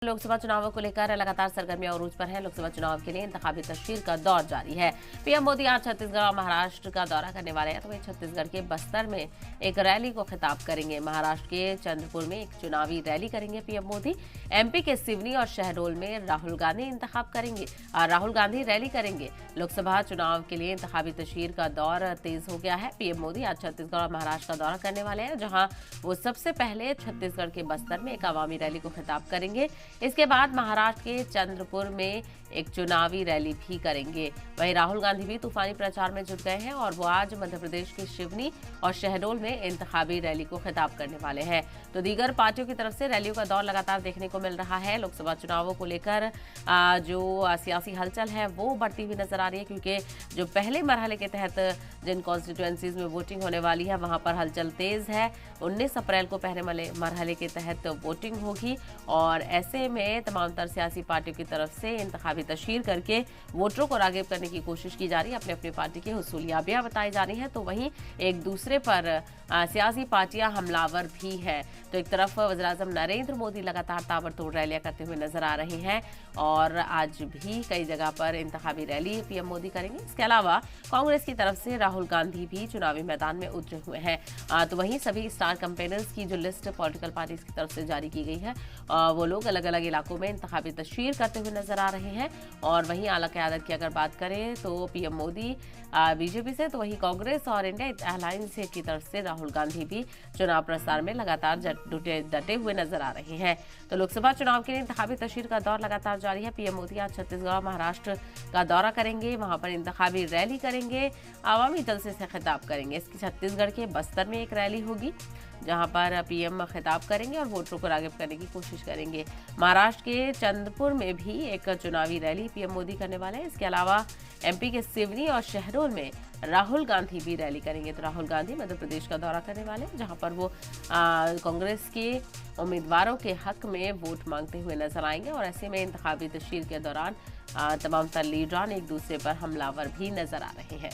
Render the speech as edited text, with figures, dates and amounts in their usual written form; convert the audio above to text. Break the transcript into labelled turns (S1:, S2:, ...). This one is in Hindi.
S1: लोकसभा चुनावों को लेकर लगातार सरगर्मियां उरूज पर है। लोकसभा चुनाव के लिए इंतखाबी तशहीर का दौर जारी है। पीएम मोदी आज छत्तीसगढ़ और महाराष्ट्र का दौरा करने वाले हैं, तो वे छत्तीसगढ़ के बस्तर में एक रैली को खिताब करेंगे। महाराष्ट्र के चंद्रपुर में एक चुनावी रैली करेंगे पीएम मोदी। एमपी के सिवनी और शहडोल में राहुल गांधी रैली करेंगे। लोकसभा चुनाव के लिए इंतखाबी तशहीर का दौर तेज हो गया है। पीएम मोदी आज छत्तीसगढ़ और महाराष्ट्र का दौरा करने वाले हैं, जहां वो सबसे पहले छत्तीसगढ़ के बस्तर में एक आवामी रैली को खिताब करेंगे। इसके बाद महाराष्ट्र के चंद्रपुर में एक चुनावी रैली भी करेंगे। वहीं राहुल गांधी भी तूफानी प्रचार में जुट गए हैं और वो आज मध्य प्रदेश के सिवनी और शहडोल में इंतखाबी रैली को खिताब करने वाले हैं। तो दीगर पार्टियों की तरफ से रैलियों का दौर लगातार देखने को मिल रहा है। लोकसभा चुनावों को लेकर जो सियासी हलचल है वो बढ़ती हुई नजर आ रही है, क्योंकि जो पहले मरहले के तहत जिन कॉन्स्टिट्यूएंसीज में वोटिंग होने वाली है वहां पर हलचल तेज है। 19 अप्रैल को पहले मरहले के तहत वोटिंग होगी और ऐसे में तमाम तर सियासी पार्टियों की तरफ से इंतखाबी तशहीर करके वोटरों को राग़िब करने की कोशिश की जा रही है। अपनी अपनी पार्टी की हुसूलियाबियां बताई जा रही हैं, तो वहीं एक दूसरे पर सियासी पार्टियां हमलावर भी है। तो एक तरफ वज़ीर-ए-आज़म नरेंद्र मोदी लगातार ताबड़तोड़ रैलियां करते हुए नजर आ रहे हैं और आज भी कई जगह पर इंतखाबी रैली पीएम मोदी करेंगे। इसके अलावा कांग्रेस की तरफ से राहुल गांधी भी चुनावी मैदान में उतरे हुए हैं। तो वहीं सभी स्टार कैंपेनर्स की जो लिस्ट पॉलिटिकल पार्टीज की तरफ से जारी की गई है, वो लोग अलग अलग इलाकों में इंतखाबी तशहीर करते हुए नजर आ रहे हैं। और वहीं आला क़यादत की अगर बात करें तो पीएम मोदी बीजेपी से, तो वहीं कांग्रेस और इंडिया अलायंस की तरफ से राहुल गांधी भी चुनाव प्रचार में लगातार डटे हुए नजर आ रहे हैं। तो लोकसभा चुनाव के लिए इंतखाबी तशहीर का दौर लगातार जारी है। पीएम मोदी आज छत्तीसगढ़ और महाराष्ट्र का दौरा करेंगे, वहां पर इंतखाबी रैली करेंगे, आवामी जलसे से खिताब करेंगे। इसकी छत्तीसगढ़ के बस्तर में एक रैली होगी जहां पर पीएम खिताब करेंगे और वोटरों को राग़िब करने की कोशिश करेंगे। महाराष्ट्र के चंद्रपुर में भी एक चुनावी रैली पीएम मोदी करने वाले हैं। इसके अलावा एमपी के सिवनी और शहडोल में राहुल गांधी भी रैली करेंगे। तो राहुल गांधी मध्य प्रदेश का दौरा करने वाले हैं, जहां पर वो कांग्रेस के उम्मीदवारों के हक में वोट मांगते हुए नजर आएंगे और ऐसे में इंतखाबी तशहीर के दौरान तमाम तर लीडरान एक दूसरे पर हमलावर भी नजर आ रहे हैं।